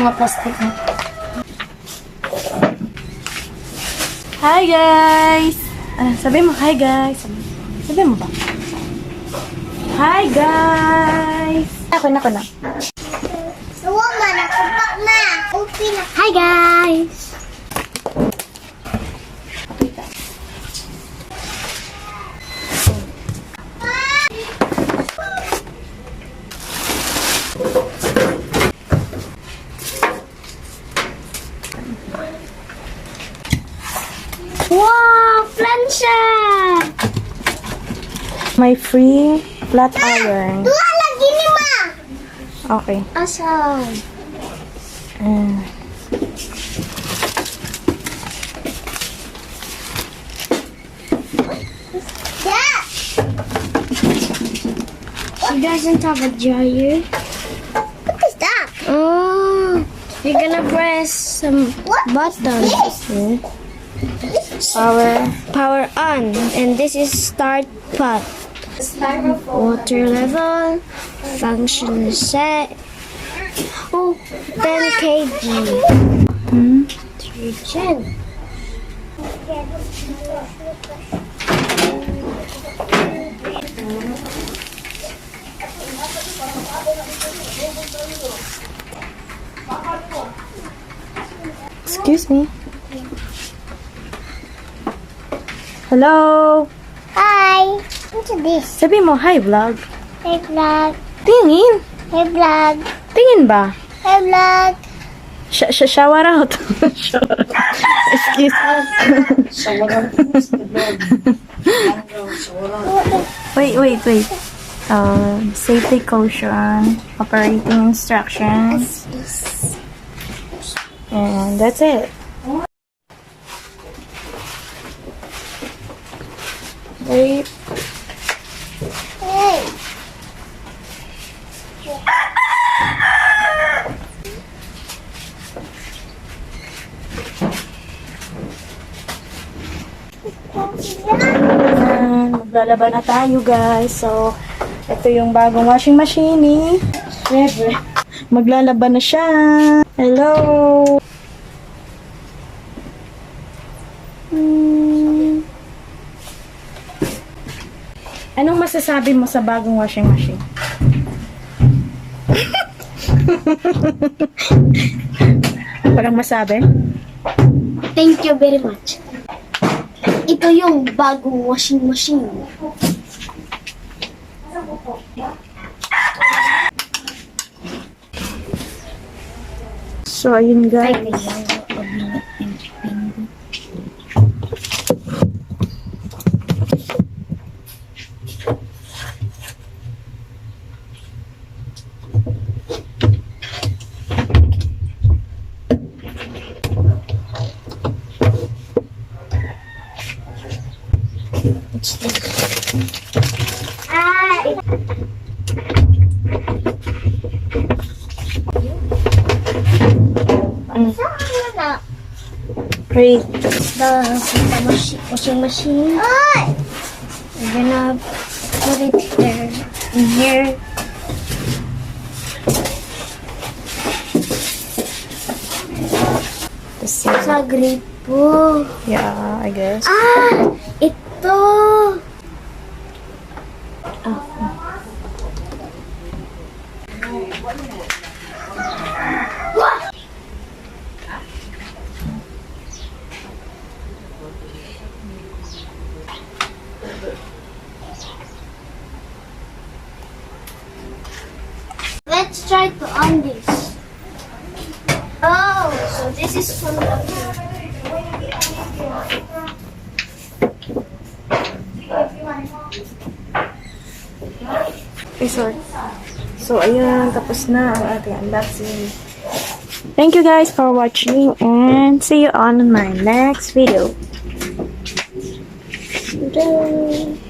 mga plastic na. Hi guys! Sabi mo, hi guys! Sabi mo ba? Hi guys! Ako na. Hi guys! Wow! Plancha! My free flat iron. Dua lagi ni, Ma. Okay. Asal. Yeah. She doesn't have a dryer. What is that? Oh, you're gonna press some buttons. Okay. Power on, and this is start pot. Water level, function set. Oh, 10 kg. Detergent. Excuse me. Hello? Hi. What's this? Sabi mo, hi vlog. Hey vlog. Tingin. Hey vlog. Tingin ba? Hey vlog. Shower out. Shower out. Excuse me. Wait. Safety caution, operating instructions, and that's it. Wait. Hey. Maglalaba na tayo guys. So, ito yung bagong washing machine ni Trevor. Maglalaba na siya. Hello. Anong masasabi mo sa bagong washing machine? Walang masabi? Thank you very much. Ito yung bagong washing machine. So, ayun guys. Great. The washing machine. We're gonna put it there. In here. The same. Sa gripo. Yeah, I guess. Ito. Let's try to on this. Oh, so this is from the Resort. So, ayun. Tapos na ang ating unboxing. Thank you guys for watching and see you on my next video. Bye.